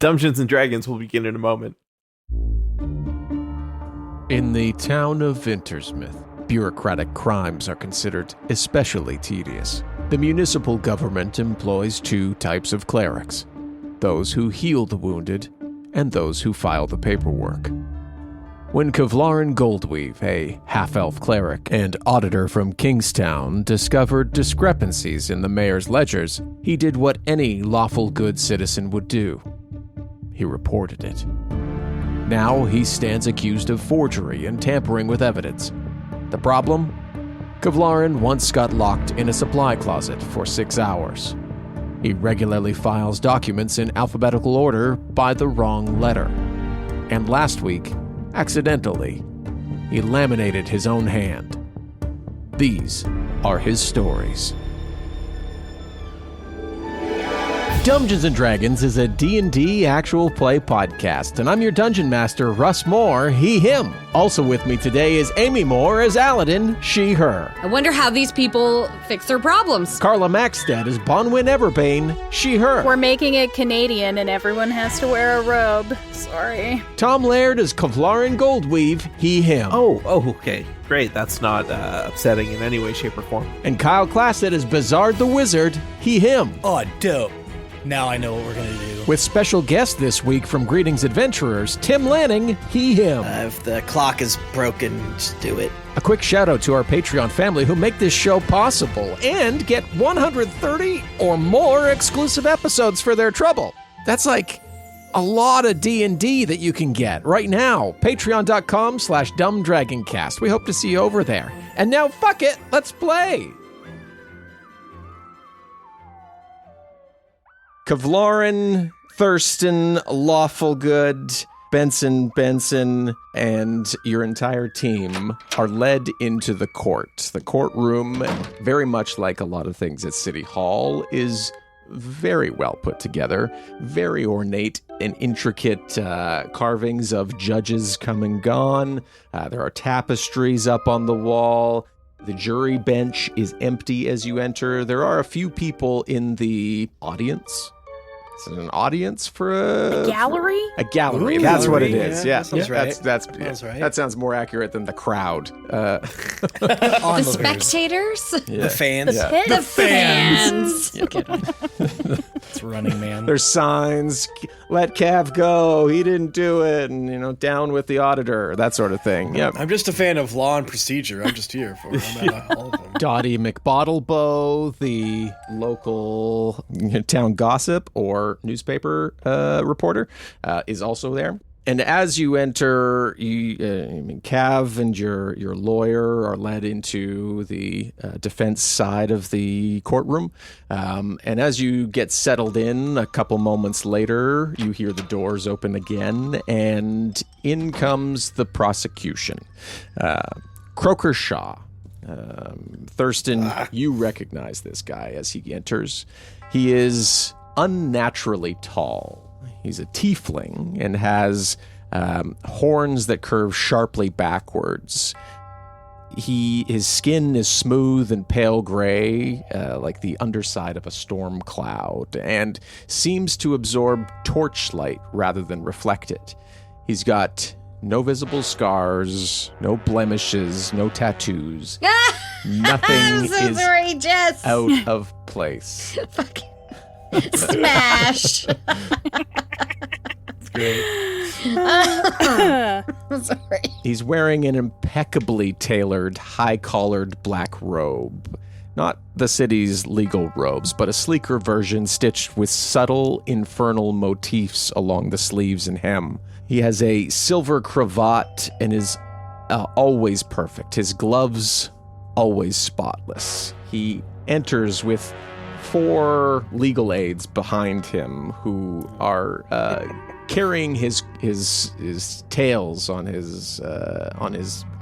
Dumbgeons and Dragons will begin in a moment. In the town of Vintersmith, bureaucratic crimes are considered especially tedious. The municipal government employs two types of clerics: those who heal the wounded and those who file the paperwork. When Kavlaran Goldweave, a half-elf cleric and auditor from Kingstown, discovered discrepancies in the mayor's ledgers, he did what any lawful good citizen would do. He reported it. Now he stands accused of forgery and tampering with evidence. The problem? Kavlaran once got locked in a supply closet for 6 hours. He regularly files documents in alphabetical order by the wrong letter. And last week, accidentally, he laminated his own hand. These are his stories. Dumbgeons & Dragons is a D&D actual play podcast, and I'm your dungeon master, Russ Moore, he, him. Also with me today is Amy Moore as Aladdin, she, her. I wonder how these people fix their problems. Carla Maxted as Bonwyn Everbane, she, her. We're making it Canadian and everyone has to wear a robe. Sorry. Tom Laird as Kavlaran Goldweave, he, him. Oh, okay. Great. That's not upsetting in any way, shape, or form. And Kyle Classett as Bizard the Wizard, he, him. Oh, dope. Now I know what we're going to do. With special guest this week from Greetings Adventurers, Tim Lanning, he, him. If the clock is broken, just do it. A quick shout out to our Patreon family who make this show possible and get 130 or more exclusive episodes for their trouble. That's like a lot of D&D that you can get right now. Patreon.com/dumbdragoncast. We hope to see you over there. And now, fuck it, let's play. Kavlaran, Thurston La'Folgud, Benson, and your entire team are led into the court. The courtroom, very much like a lot of things at City Hall, is very well put together, very ornate and intricate carvings of judges come and gone. There are tapestries up on the wall. The jury bench is empty as you enter. There are a few people in the audience. Is it an audience for a gallery? A gallery. Ooh, that's what it gallery, is. yeah, Yeah, sounds right. That's right. That sounds more accurate than the crowd. The spectators? The fans. Yeah. Pit? The fans. It's Running Man. There's signs, let Cav go, he didn't do it, and, down with the auditor, that sort of thing. Yeah. I'm just a fan of law and procedure. I'm just here for all of them. Dottie McBottlebow, the local town gossip or newspaper reporter, is also there. And as you enter, Cav and your lawyer are led into the defense side of the courtroom. And as you get settled in, a couple moments later, you hear the doors open again, and in comes the prosecution. Croker Shaw. Thurston, you recognize this guy as he enters. He is unnaturally tall. He's a tiefling and has horns that curve sharply backwards. His skin is smooth and pale gray, like the underside of a storm cloud, and seems to absorb torchlight rather than reflect it. He's got no visible scars, no blemishes, no tattoos. Nothing I'm so is sorry, Jess. out of place. Smash. It's great. I'm sorry. He's wearing an impeccably tailored, high-collared black robe. Not the city's legal robes, but a sleeker version stitched with subtle, infernal motifs along the sleeves and hem. He has a silver cravat and is always perfect. His gloves, always spotless. He enters with 4 legal aides behind him who are carrying his tails on his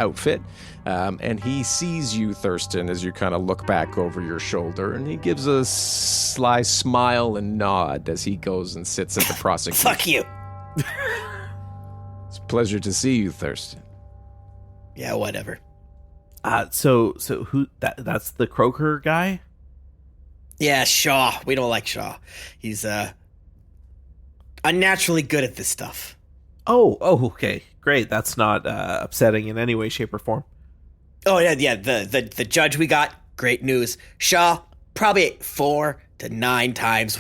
outfit, and he sees you, Thurston, as you kind of look back over your shoulder, and he gives a sly smile and nod as he goes and sits at the prosecution. Fuck you. It's a pleasure to see you, Thurston. Yeah, whatever. So who that's the Croker guy? Yeah, Shaw. We don't like Shaw. He's unnaturally good at this stuff. Oh, okay. Great. That's not upsetting in any way, shape, or form. Oh, yeah. The judge we got, great news. Shaw, probably 4 to 9 times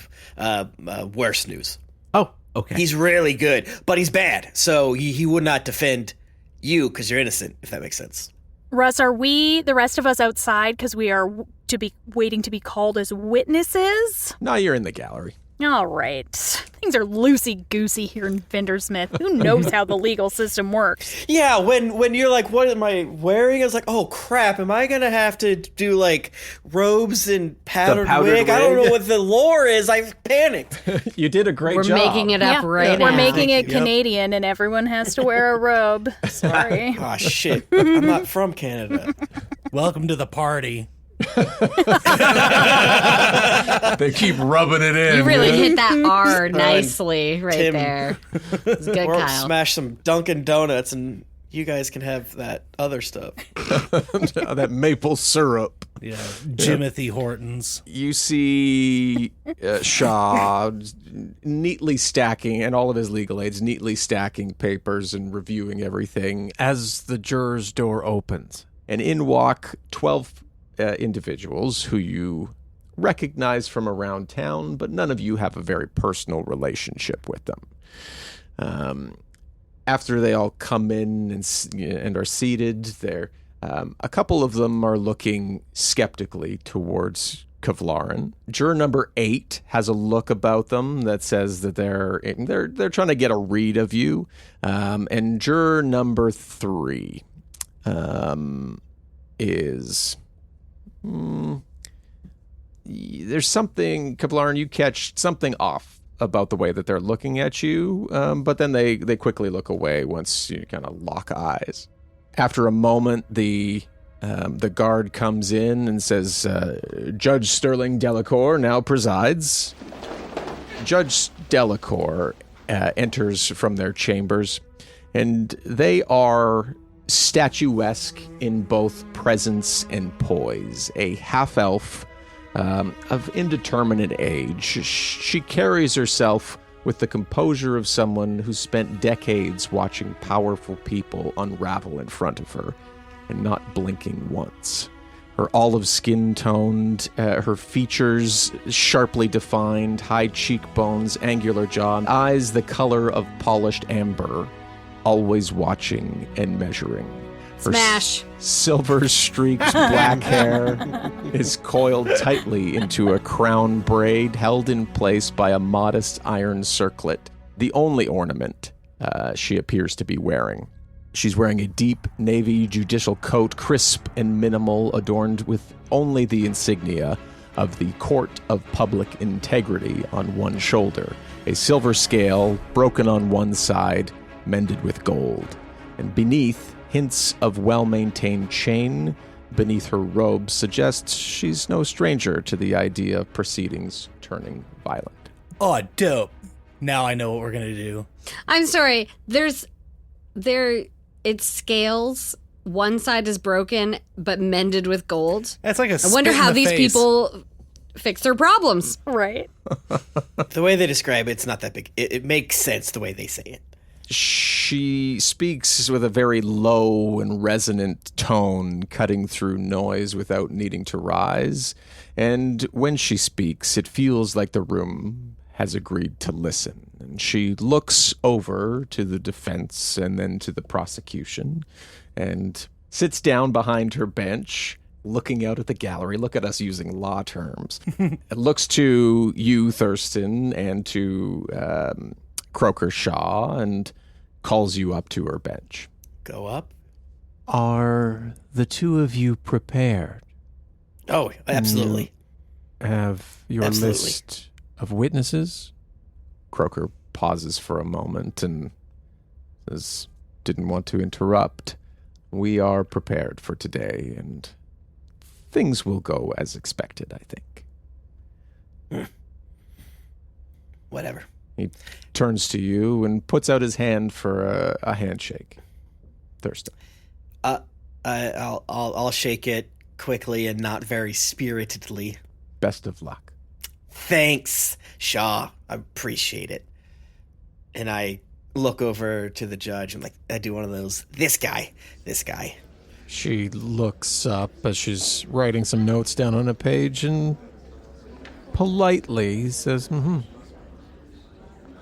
worse news. Oh, okay. He's really good, but he's bad. So he would not defend you because you're innocent, if that makes sense. Russ, are we, the rest of us, outside because we are waiting to be called as witnesses? No, you're in the gallery. All right. Things are loosey-goosey here in Vindersmith. Who knows how the legal system works? Yeah, when you're like, what am I wearing? I was like, oh, crap, am I going to have to do, like, robes and powdered wig? I don't know what the lore is. I panicked. You did a great job. We're making it up right now. We're making it Thank you. Canadian, and everyone has to wear a robe. Sorry. Oh, shit. I'm not from Canada. Welcome to the party. They keep rubbing it in. You really hit that R nicely right Tim. there. It's good, Or Kyle. smash some Dunkin' Donuts and you guys can have that other stuff. That maple syrup. Yeah, Jimothy Hortons. You see Shaw neatly stacking, and all of his legal aides neatly stacking papers and reviewing everything as the juror's door opens. And in walk 12 individuals who you recognize from around town, but none of you have a very personal relationship with them. After they all come in and are seated, a couple of them are looking skeptically towards Kavlaran. Juror number 8 has a look about them that says that they're trying to get a read of you, and juror number 3 is. There's something, Kavlaran, you catch something off about the way that they're looking at you, but then they quickly look away once you kind of lock eyes. After a moment, the guard comes in and says, Judge Sterling Delacour now presides. Judge Delacour enters from their chambers, and they are statuesque in both presence and poise. A half-elf of indeterminate age. She carries herself with the composure of someone who spent decades watching powerful people unravel in front of her and not blinking once. Her olive skin toned, her features sharply defined, high cheekbones, angular jaw, and eyes the color of polished amber, always watching and measuring. Her Smash. Silver-streaked black hair is coiled tightly into a crown braid held in place by a modest iron circlet, the only ornament she appears to be wearing. She's wearing a deep navy judicial coat, crisp and minimal, adorned with only the insignia of the Court of Public Integrity on one shoulder, a silver scale broken on one side, mended with gold. And beneath, hints of well-maintained chain beneath her robe suggests she's no stranger to the idea of proceedings turning violent. Oh, dope. Now I know what we're going to do. I'm sorry. It's scales. One side is broken, but mended with gold. That's like a I wonder spit in how the these face. people fix their problems. Right. The way they describe it's not that big. It makes sense the way they say it. She speaks with a very low and resonant tone, cutting through noise without needing to rise. And when she speaks, it feels like the room has agreed to listen. And she looks over to the defense and then to the prosecution and sits down behind her bench, looking out at the gallery. Look at us using law terms. It looks to you, Thurston, and to Croker Shaw, and calls you up to her bench. Go up? Are the two of you prepared? Oh, absolutely. Have your Absolutely. list of witnesses? Croker pauses for a moment and says, didn't want to interrupt. We are prepared for today, and things will go as expected, I think. Whatever. He turns to you and puts out his hand for a handshake. Thurston. I'll shake it quickly and not very spiritedly. Best of luck. Thanks, Shaw. I appreciate it. And I look over to the judge. I'm like, I do one of those, this guy. She looks up as she's writing some notes down on a page and politely says,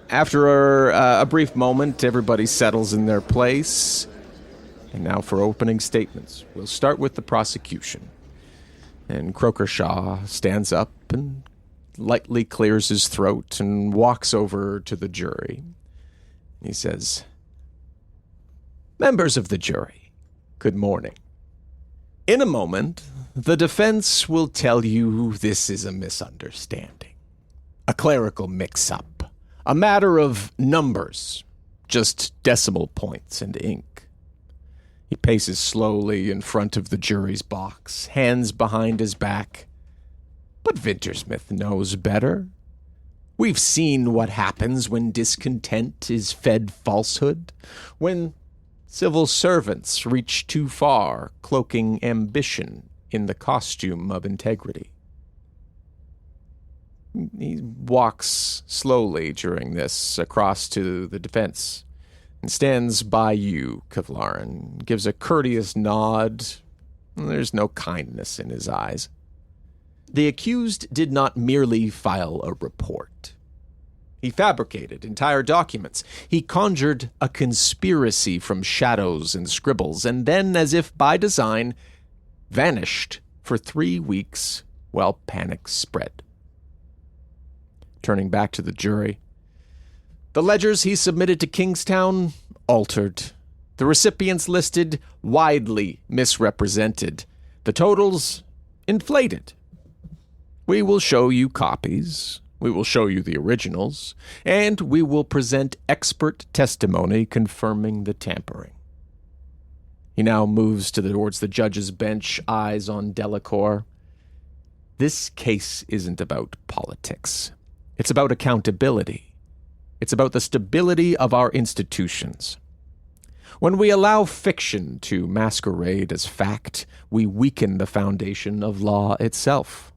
After a brief moment, everybody settles in their place. And now for opening statements. We'll start with the prosecution. And Crokershaw stands up and lightly clears his throat and walks over to the jury. He says, Members of the jury, good morning. In a moment, the defense will tell you this is a misunderstanding, a clerical mix-up, a matter of numbers, just decimal points and ink. He paces slowly in front of the jury's box, hands behind his back. But Vintersmith knows better. We've seen what happens when discontent is fed falsehood, when civil servants reach too far, cloaking ambition in the costume of integrity. He walks slowly during this across to the defense and stands by you, Kavlaran, gives a courteous nod. There's no kindness in his eyes. The accused did not merely file a report. He fabricated entire documents. He conjured a conspiracy from shadows and scribbles, and then, as if by design, vanished for 3 weeks while panic spread. Turning back to the jury, the ledgers he submitted to Kingstown altered. The recipients listed widely misrepresented. The totals inflated. We will show you copies. We will show you the originals. And we will present expert testimony confirming the tampering. He now moves towards the judge's bench, eyes on Delacour. This case isn't about politics. It's about accountability. It's about the stability of our institutions. When we allow fiction to masquerade as fact, we weaken the foundation of law itself.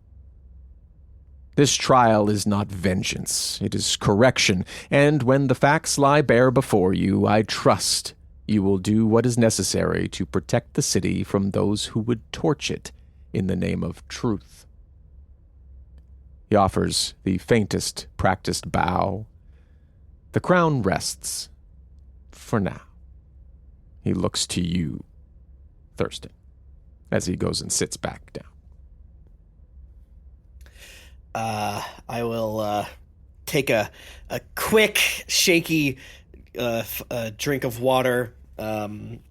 This trial is not vengeance, it is correction, and when the facts lie bare before you, I trust you will do what is necessary to protect the city from those who would torch it in the name of truth. He offers the faintest practiced bow. The crown rests, for now. He looks to you, Thurston, as he goes and sits back down. I will take a quick, shaky drink of water,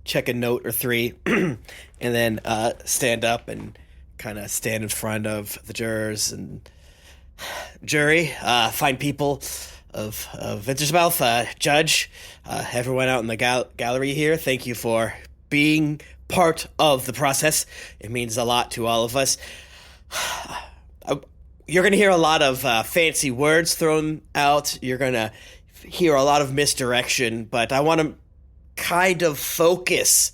check a note or three, and then stand up and kind of stand in front of the jurors and jury, fine people of Vintersmouth, judge, everyone out in the gallery here, thank you for being part of the process. It means a lot to all of us. You're going to hear a lot of fancy words thrown out. You're going to hear a lot of misdirection, but I want to kind of focus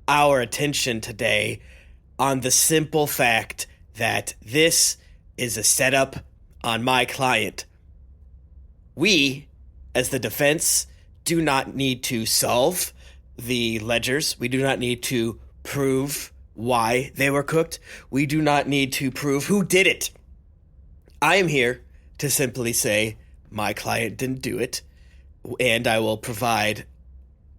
our attention today on the simple fact that this is a setup on my client. We, as the defense, do not need to solve the ledgers. We do not need to prove why they were cooked. We do not need to prove who did it. I am here to simply say my client didn't do it, and I will provide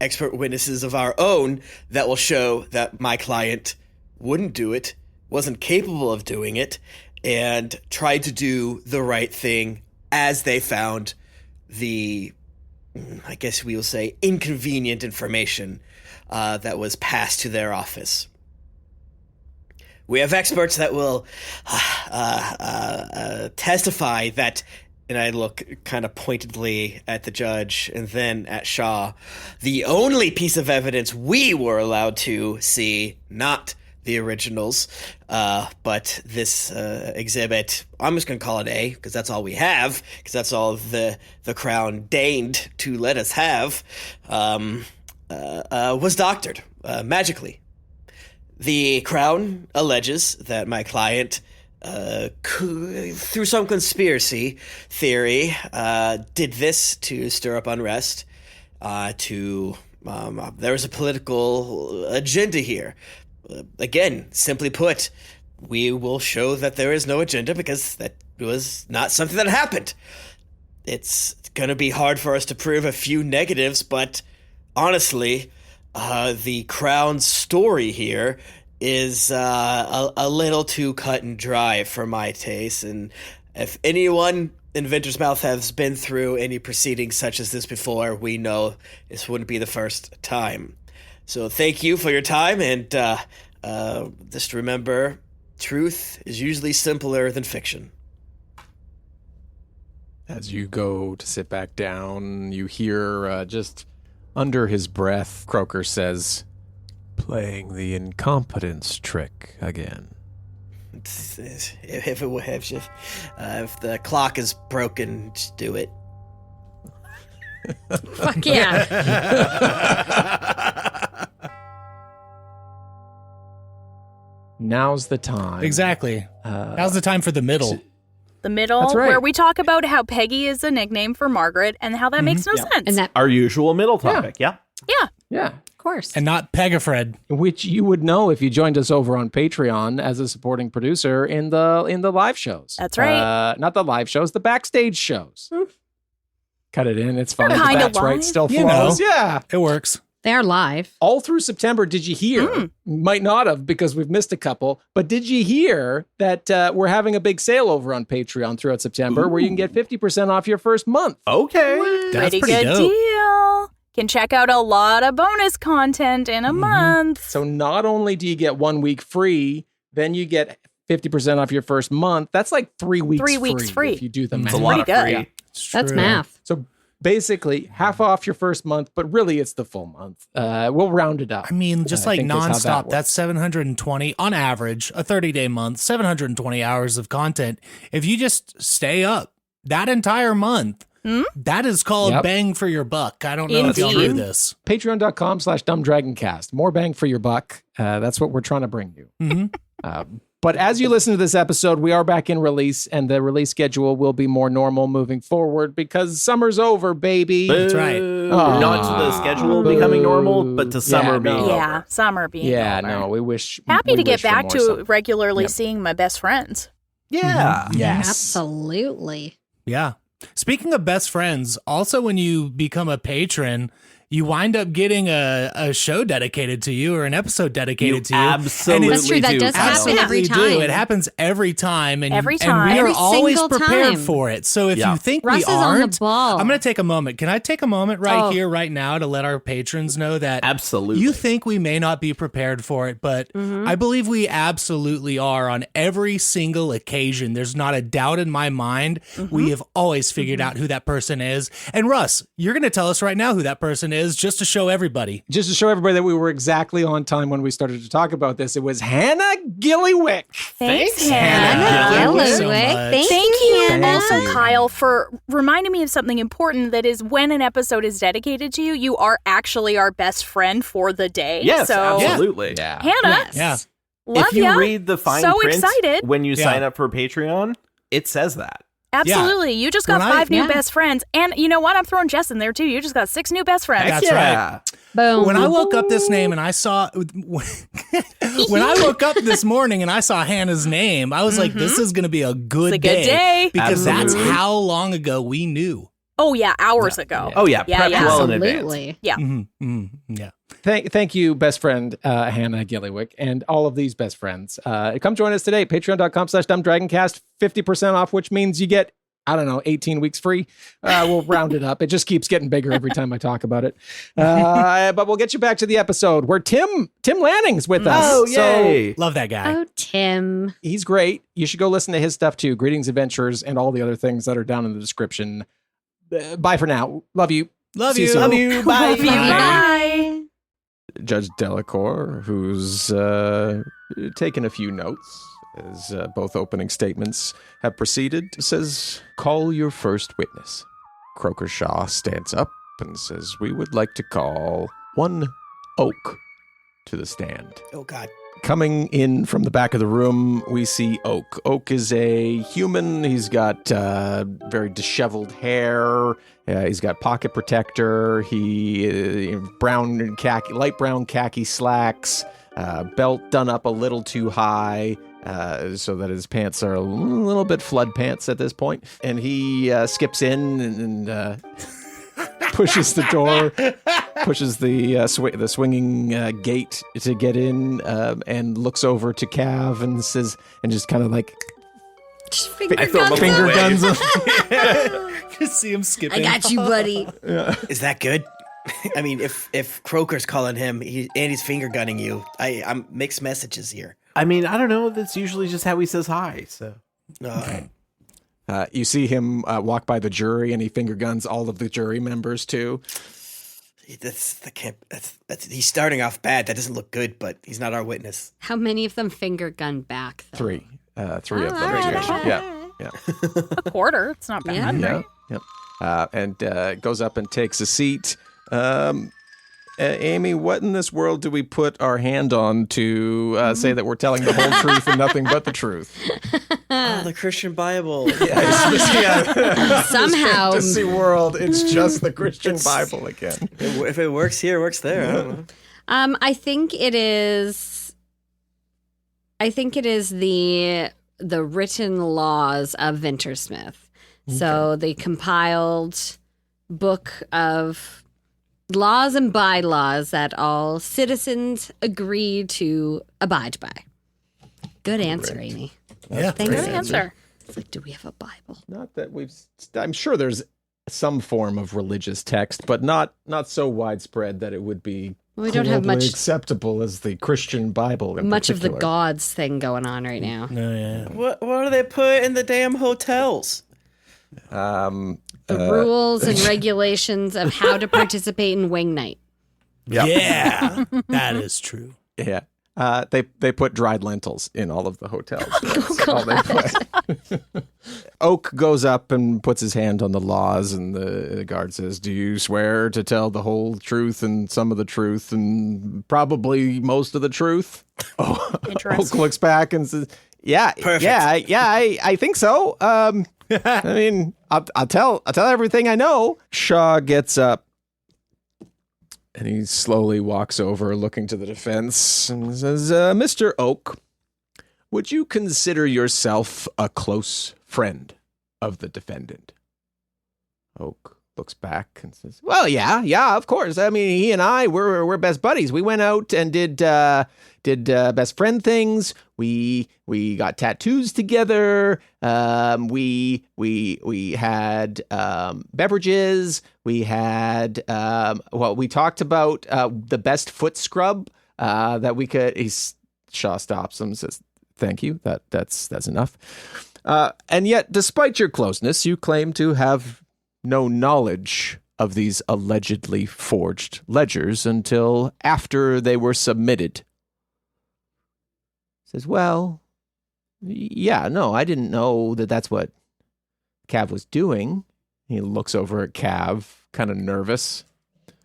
expert witnesses of our own that will show that my client wouldn't do it, wasn't capable of doing it, and tried to do the right thing as they found the, I guess we will say, inconvenient information that was passed to their office. We have experts that will testify that, and I look kind of pointedly at the judge and then at Shaw, the only piece of evidence we were allowed to see, not the originals, but this exhibit, I'm just going to call it A, because that's all we have, because that's all the Crown deigned to let us have, was doctored magically. The Crown alleges that my client through some conspiracy theory, did this to stir up unrest. There was a political agenda here. Again, simply put, we will show that there is no agenda because that was not something that happened. It's going to be hard for us to prove a few negatives, but honestly, the Crown's story here is a little too cut and dry for my taste. And if anyone in Venture's Mouth has been through any proceedings such as this before, we know this wouldn't be the first time. So thank you for your time, and just remember, truth is usually simpler than fiction. As you go to sit back down, you hear just under his breath, Croker says, "Playing the incompetence trick again." If the clock is broken, just do it. Fuck yeah. Now's the time. Exactly. Now's the time for the middle. The middle, That's right. where we talk about how Peggy is a nickname for Margaret and how that makes no sense. And that, Our usual middle topic. Yeah. Yeah. of course. And not Pegafred. Which you would know if you joined us over on Patreon as a supporting producer in the live shows. That's right. Not the live shows, the backstage shows. Cut it in. It's fine. The kinda That's right. live. Still You flows. know. Yeah. It works. They are live. All through September, did you hear? Might not have because we've missed a couple, but did you hear that we're having a big sale over on Patreon throughout September where you can get 50% off your first month? Okay. That's Pretty pretty good dope. deal. Can check out a lot of bonus content in a month. So not only do you get 1 week free, then you get 50% off your first month. That's like 3 weeks 3 weeks free. if you do the It's math. It's a lot Pretty of good. free. It's That's true. math. So basically, half off your first month, but really it's the full month. We'll round it up. I mean, just I like think that's how that nonstop, works. that's 720 on average, a 30-day month, 720 hours of content. If you just stay up that entire month, that is called Yep. bang for your buck. I don't know if y'all Indeed. do this. Patreon.com/dumbdragoncast. More bang for your buck. That's what we're trying to bring you. Mhm. But as you listen to this episode, we are back in release, and the release schedule will be more normal moving forward because summer's over, baby. That's right. Not to the schedule becoming normal, but to summer Yeah, being no. over. Yeah, summer being Yeah, over. no, we wish. Happy we to get wish for back more to summer. regularly Yep. seeing my best friends. Yeah. Yes. Absolutely. Yeah. Speaking of best friends, also when you become a patron, you wind up getting a show dedicated to you or an episode dedicated to you. Absolutely And That's true. That do, does Kyle. happen every Absolutely do. time. It happens every time, and Every and time. we are Every always single prepared time. for it. So if Yeah. you think Russ we is on aren't, the ball. I'm going to take a moment. Can I take a moment right Oh. here, right now, to let our patrons know that Absolutely. you think we may not be prepared for it, but I believe we absolutely are on every single occasion. There's not a doubt in my mind. We have always figured out who that person is. And Russ, you're going to tell us right now who that person is just to show everybody. Just to show everybody that we were exactly on time when we started to talk about this, it was Hannah Gillywick. Thanks, Hannah Thank you Gillywick. so much. Thank you Thank also, you. Kyle, for reminding me of something important that is when an episode is dedicated to you, you are actually our best friend for the day. Yes, so, absolutely. Yeah. Hannah, Yeah. love If you ya. read the fine So print excited. when you Yeah. sign up for Patreon, it says that. Absolutely. You just got When I- 5 new Yeah. best friends. And you know what? I'm throwing Jess in there too. You just got 6 new best friends. That's yeah. right. Boom. When I woke up this name and I saw when I woke up this morning and I saw Hannah's name, I was like, this is going to be a good, It's a good day. because that's Absolutely. how long ago we knew. Oh, yeah. Hours ago. Oh, yeah. Yeah, Prepped yeah. well in advance. Absolutely. Yeah. Yeah. Thank you, best friend Hannah Gillywick, and all of these best friends. Come join us today, patreon.com/dumbdragoncast, 50% off, which means you get, I don't know, 18 weeks free. We'll round it up. It just keeps getting bigger every time I talk about it. But we'll get you back to the episode where Tim Lanning's with us. Oh, So yay. Love that guy. Oh, Tim. he's great. You should go listen to his stuff too. Greetings, Adventures, and all the other things that are down in the description. Bye for now. Love you. Love See you you. soon. Love you. Bye. Love you. Bye. Judge Delacour, who's taken a few notes as both opening statements have proceeded, says, "Call your first witness." Croker Shaw stands up and says, "We would like to call one Oak to the stand." Oh, God. Coming in from the back of the room, we see Oak. Oak is a human. He's got very disheveled hair. He's got pocket protector. He light brown khaki slacks. Belt done up a little too high, so that his pants are a little bit flood pants at this point. And he skips in and pushes the door, pushes the swinging gate to get in, and looks over to Cav and says, and just kind of like Finger guns him. Just see him skipping. I got you, buddy. Is that good? I mean, if Croker's calling him, Andy's finger gunning you. I'm mixed messages here. I mean, I don't know. That's usually just how he says hi. So, you see him walk by the jury, and he finger guns all of the jury members too. He's starting off bad. That doesn't look good, but he's not our witness. How many of them finger gun back, though? Three of them. Yeah. A quarter. It's not bad. Yeah. And goes up and takes a seat. Amy, what in this world do we put our hand on to say that we're telling the whole truth and nothing but the truth? Oh, the Christian Bible. Somehow. This fantasy world, it's just the Christian Bible again. If it works here, it works there. I don't know. I think it is the written laws of Vintersmith. Okay. So the compiled book of laws and bylaws that all citizens agree to abide by. Good answer, Great. Amy. Yeah, thanks. Good answer. It's like, do we have a Bible? Not that I'm sure there's some form of religious text, but not so widespread that it would be We don't have much acceptable as the Christian Bible. Much of the gods thing going on right now. No, yeah. What do they put in the damn hotels? The rules and regulations of how to participate in wing night. Yep. Yeah, that is true. Yeah. They put dried lentils in all of the hotels. Oh, That's all they put. Oak goes up and puts his hand on the laws, and the guard says, "Do you swear to tell the whole truth and some of the truth and probably most of the truth?" Oak looks back and says, "Yeah, Perfect. I think so. I mean, I'll tell everything I know." Shaw gets up. And he slowly walks over, looking to the defense, and says, "Mr. Oak, would you consider yourself a close friend of the defendant?" Oak looks back and says, "Well, yeah, of course. I mean, he and I, we're best buddies. We went out and did best friend things. We got tattoos together. We had beverages. We had we talked about the best foot scrub that we could." Shaw stops him and says, "Thank you. That's enough. And yet, despite your closeness, you claim to have no knowledge of these allegedly forged ledgers until after they were submitted." Says, "Well, yeah, no, I didn't know that that's what Cav was doing." He looks over at Cav, kind of nervous.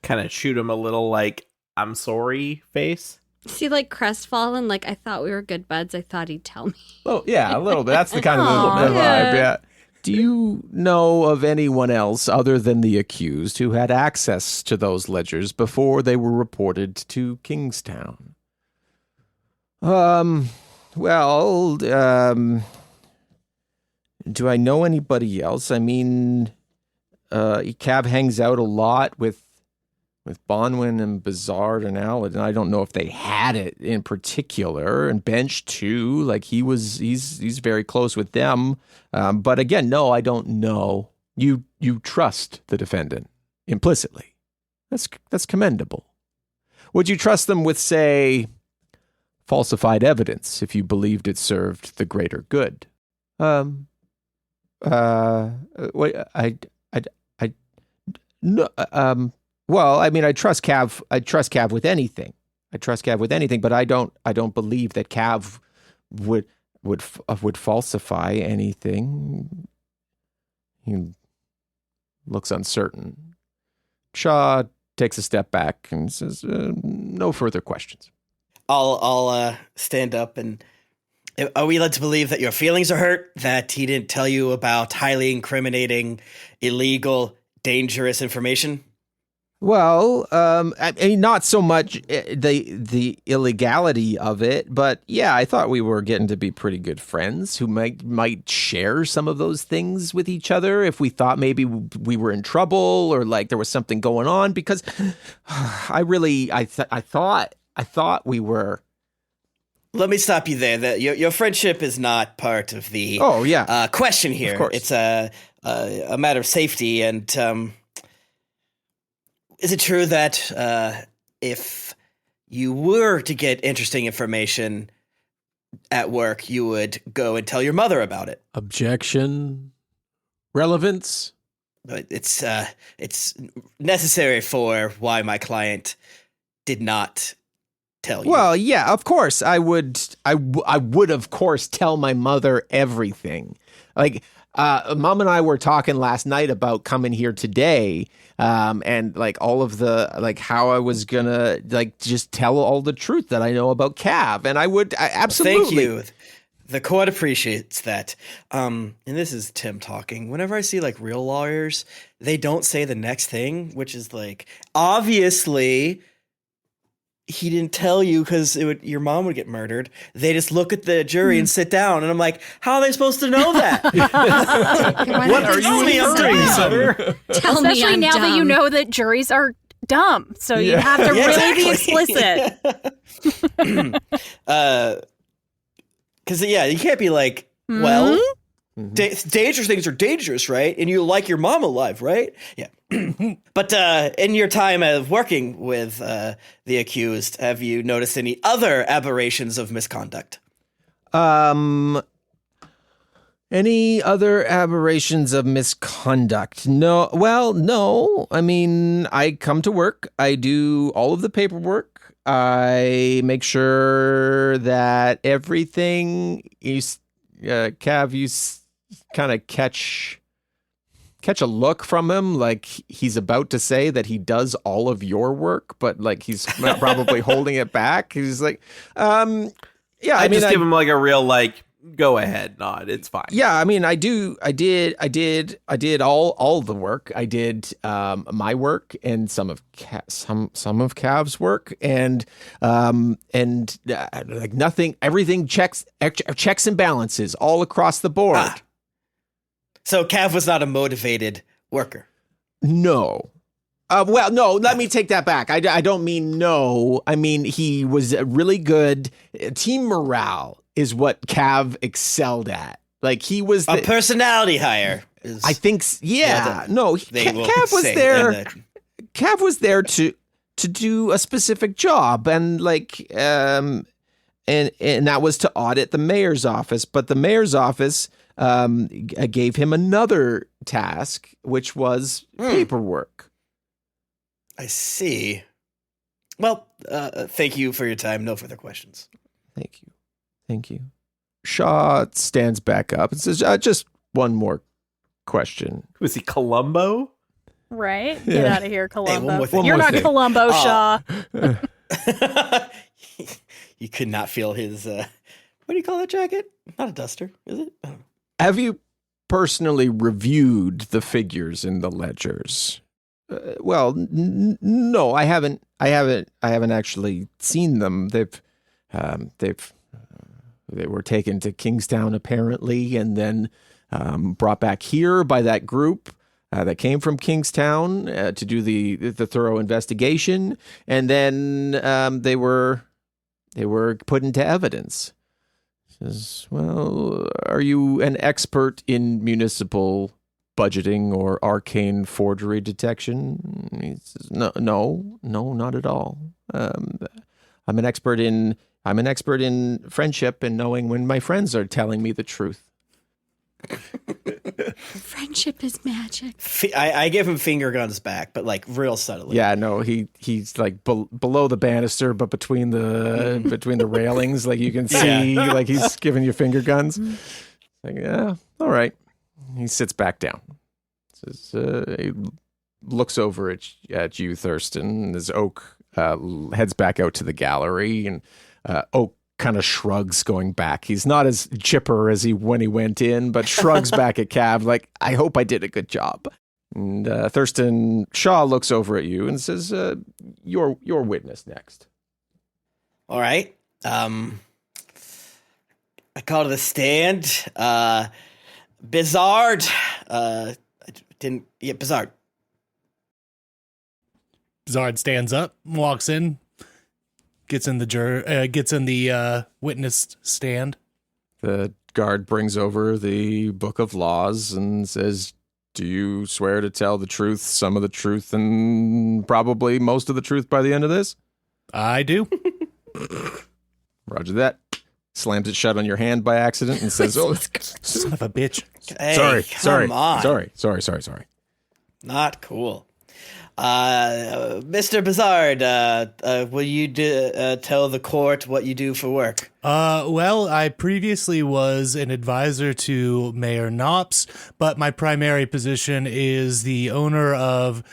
kind of shoot him a little like, "I'm sorry" face. Is he like crestfallen? Like, I thought we were good buds. I thought he'd tell me. Oh, yeah, a little bit. That's the kind of the vibe, yeah. Do you know of anyone else other than the accused who had access to those ledgers before they were reported to Kingstown? Do I know anybody else? I mean, Cav hangs out a lot with Bonwin and Bizard and Alad, and I don't know if they had it in particular. And Bench too, like he's very close with them. But again, no, I don't know. You trust the defendant implicitly. That's commendable. Would you trust them with, say, falsified evidence if you believed it served the greater good? No, well, I mean, I trust Cav with anything. But I don't believe that Cav would falsify anything. He looks uncertain. Shaw takes a step back and says, "No further questions." I'll stand up and. Are we led to believe that your feelings are hurt? That he didn't tell you about highly incriminating, illegal, dangerous information? Well, I mean, not so much the illegality of it, but yeah, I thought we were getting to be pretty good friends who might share some of those things with each other if we thought maybe we were in trouble or like there was something going on. Because I thought we were. Let me stop you there. Your friendship is not part of the question here. Of course. It's a matter of safety. And is it true that if you were to get interesting information at work, you would go and tell your mother about it? Objection. Relevance. But it's necessary for why my client did not tell you. Well, yeah, of course I would of course tell my mother everything. Like Mom and I were talking last night about coming here today, and like all of the like how I was gonna like just tell all the truth that I know about Cav, and I absolutely. Thank you. The court appreciates that. And this is Tim talking. Whenever I see like real lawyers, they don't say the next thing, which is like obviously. He didn't tell you because your mom would get murdered. They just look at the jury and sit down. And I'm like, how are they supposed to know that? What are you hearing, sir? Tell me Especially I'm now that you dumb. know that juries are dumb. So you have to really be explicit. Because, you can't be like, well, dangerous things are dangerous, right? And you like your mom alive, right? Yeah. But in your time of working with the accused, have you noticed any other aberrations of misconduct? Any other aberrations of misconduct? No. Well, no. I mean, I come to work. I do all of the paperwork. I make sure that everything is, Cav, you kind of catch a look from him like he's about to say that he does all of your work, but like he's probably holding it back. He's like, I mean, just give him like a real like go ahead nod. It's fine. Yeah, I mean, I did all the work. I did my work and some of Cav's work, and like nothing, everything checks and balances all across the board. So Cav was not a motivated worker. No. Well, no, let me take that back. I don't mean no. I mean, he was really good. Team morale is what Cav excelled at. Like he was a personality hire. I think, yeah. No, Cav was there. Cav was there to do a specific job, and like, and that was to audit the mayor's office. But the mayor's office gave him another task, which was paperwork. I see. Well, thank you for your time. No further questions. Thank you. Shaw stands back up and says, just one more question. Was he Columbo? Right? Get out of here, Columbo. Hey, You're not thing. Columbo, Shaw. You could not feel his, what do you call that jacket? Not a duster, is it? I don't know. Have you personally reviewed the figures in the ledgers? Well, no, I haven't. I haven't actually seen them. They were taken to Kingstown apparently, and then brought back here by that group that came from Kingstown to do the thorough investigation, and then they were put into evidence. Says, well, are you an expert in municipal budgeting or arcane forgery detection? He says, no, not at all. I'm an expert in friendship and knowing when my friends are telling me the truth. Friendship is magic. I give him finger guns back, but like real subtly. Yeah, no, he's like below the banister, but between the railings, like you can see, like he's giving you finger guns. Like, yeah, all right. He sits back down. Says, he looks over at you, Thurston, his oak heads back out to the gallery, and Oak kind of shrugs going back. He's not as chipper as when he went in, but shrugs back at Cav like, I hope I did a good job. And Thurston Shaw looks over at you and says, your witness next. All right. I call to the stand. Bizard. Bizard. Bizard stands up, walks in, gets in the witness stand. The guard brings over the book of laws and says, do you swear to tell the truth, some of the truth, and probably most of the truth by the end of this? I do. Roger that. Slams it shut on your hand by accident and says, "Oh, son of a bitch." Hey, sorry. Not cool. Mr. Bizard, will you tell the court what you do for work? Well, I previously was an advisor to Mayor Knops, but my primary position is the owner of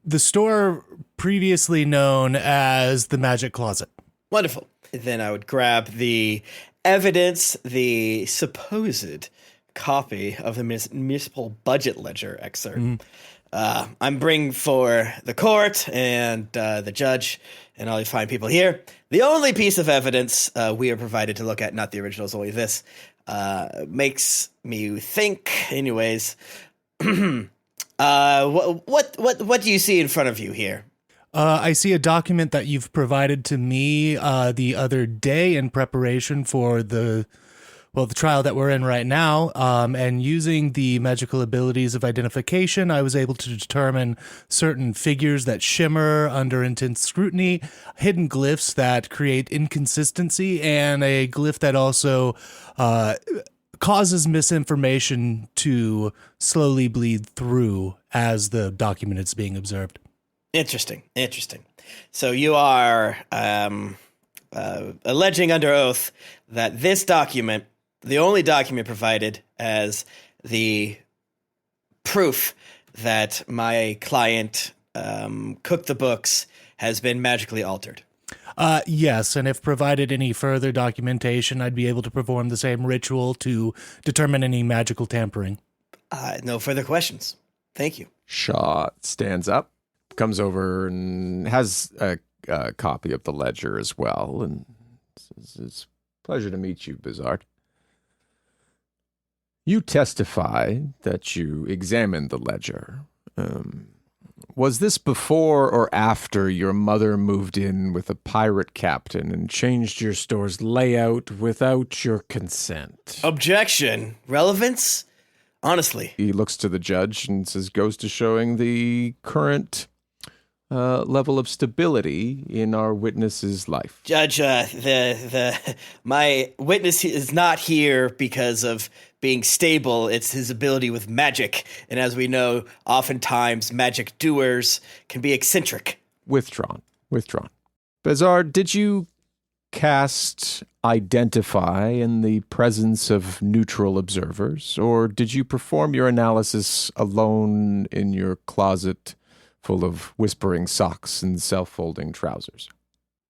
the store previously known as the Magic Closet. Wonderful. Then I would grab the evidence, the supposed copy of the municipal budget ledger excerpt. I'm bringing for the court and the judge and all these fine people here. The only piece of evidence we are provided to look at, not the original, is only this. Makes me think, anyways. What do you see in front of you here? I see a document that you've provided to me the other day in preparation for the trial that we're in right now, and using the magical abilities of identification, I was able to determine certain figures that shimmer under intense scrutiny, hidden glyphs that create inconsistency, and a glyph that also causes misinformation to slowly bleed through as the document is being observed. Interesting. So you are alleging under oath that this document, the only document provided as the proof that my client cooked the books, has been magically altered. Yes, and if provided any further documentation, I'd be able to perform the same ritual to determine any magical tampering. No further questions. Thank you. Shaw stands up, comes over, and has a copy of the ledger as well, and says, it's a pleasure to meet you, Bizard. You testify that you examined the ledger. Was this before or after your mother moved in with a pirate captain and changed your store's layout without your consent? Objection. Relevance? Honestly. He looks to the judge and says, goes to showing the current level of stability in our witness's life. Judge, my witness is not here because of being stable. It's his ability with magic. And as we know, oftentimes magic doers can be eccentric. Withdrawn. Bizard, did you cast Identify in the presence of neutral observers, or did you perform your analysis alone in your closet full of whispering socks and self-folding trousers?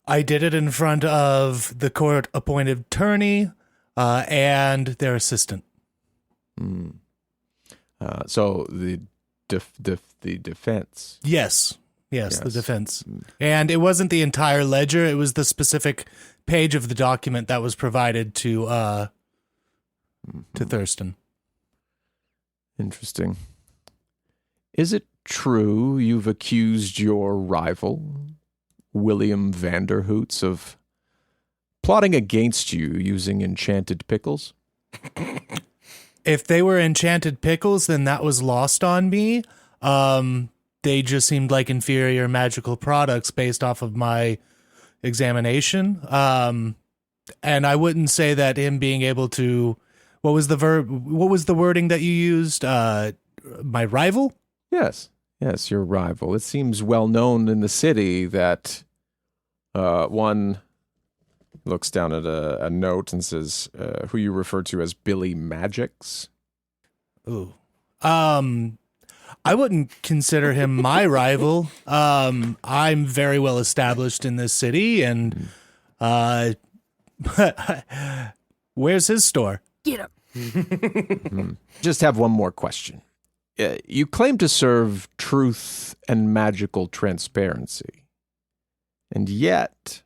I did it in front of the court-appointed attorney and their assistant. So the defense. Yes, the defense. And it wasn't the entire ledger. It was the specific page of the document that was provided to Thurston. Interesting. Is it true you've accused your rival, William Vanderhoots, of plotting against you using enchanted pickles? If they were enchanted pickles, then that was lost on me. They just seemed like inferior magical products based off of my examination. And I wouldn't say that him being able to, what was the wording that you used? My rival? Yes, your rival. It seems well known in the city that one looks down at a note and says, who you refer to as Billy Magix. Ooh. I wouldn't consider him my rival. I'm very well established in this city, and where's his store? Get him. Just have one more question. You claim to serve truth and magical transparency, and yet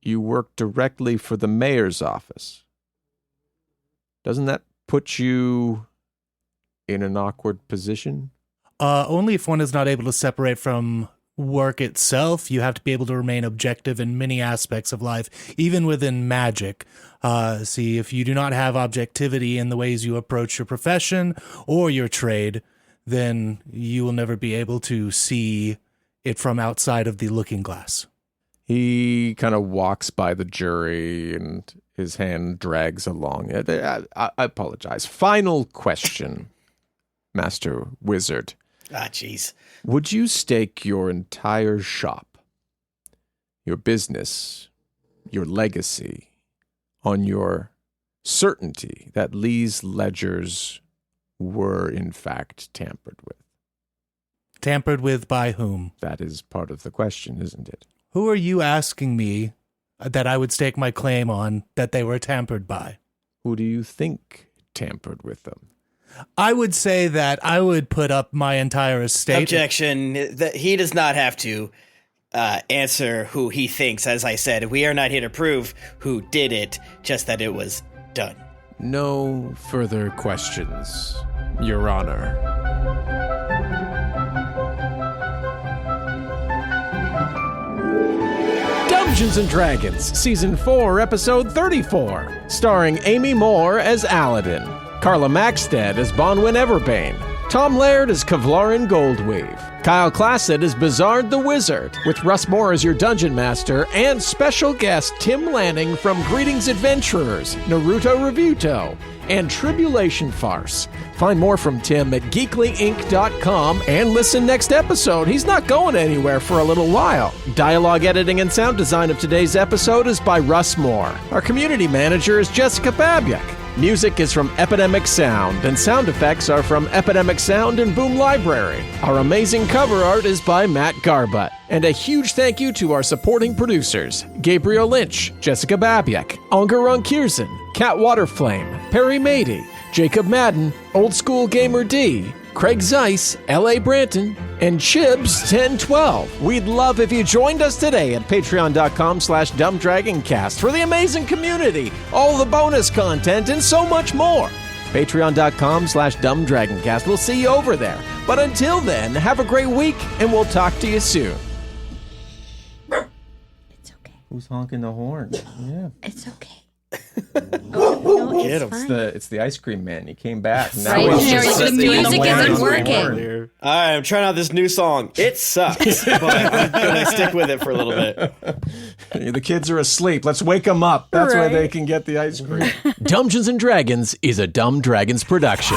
you work directly for the mayor's office. Doesn't that put you in an awkward position? Only if one is not able to separate from work itself. You have to be able to remain objective in many aspects of life, even within magic. See, if you do not have objectivity in the ways you approach your profession or your trade, then you will never be able to see it from outside of the looking glass. He kind of walks by the jury and his hand drags along it. I apologize. Final question, Master Wizard. Ah, jeez. Would you stake your entire shop, your business, your legacy, on your certainty that Lee's ledgers were in fact tampered with? Tampered with by whom? That is part of the question, isn't it? Who are you asking me that I would stake my claim on that they were tampered by? Who do you think tampered with them? I would say that I would put up my entire estate. Objection. He does not have to answer who he thinks. As I said, we are not here to prove who did it, just that it was done. No further questions, Your Honor. Dumbgeons Dragons, Season 4, Episode 34, starring Amy Moore as Aladdin, Carla Maxted as Bonwyn Everbane, Tom Laird as Kavlaran Goldweave, Kyle Classett as Bizard the Wizard, with Russ Moore as your Dungeon Master, and special guest Tim Lanning from Greetings Adventurers, Naruto Revuto, and Tribulation Farce. Find more from Tim at geeklyinc.com and listen next episode. He's not going anywhere for a little while. Dialogue editing and sound design of today's episode is by Russ Moore. Our community manager is Jessica Babiak. Music is from Epidemic Sound, and sound effects are from Epidemic Sound and Boom Library. Our amazing cover art is by Matt Garbutt. And a huge thank you to our supporting producers, Gabriel Lynch, Jessica Babiak, Unger Runkiersen, Kat Waterflame, Perry Mady, Jacob Madden, Old School Gamer D, Craig Zeiss, L.A. Branton, and Chibs1012. We'd love if you joined us today at patreon.com/dumbdragoncast for the amazing community, all the bonus content, and so much more. Patreon.com/dumbdragoncast. We'll see you over there. But until then, have a great week, and we'll talk to you soon. It's okay. Who's honking the horn? Yeah. It's okay. No, Get him. fine. It's the ice cream man. He came back. Now Right, he's Jerry, just the sitting in music horn. isn't working. All right, I'm trying out this new song. It sucks, but I'm going to stick with it for a little bit. The kids are asleep. Let's wake them up. That's where they can get the ice cream. Dumbgeons and Dragons is a Dumb Dragons production.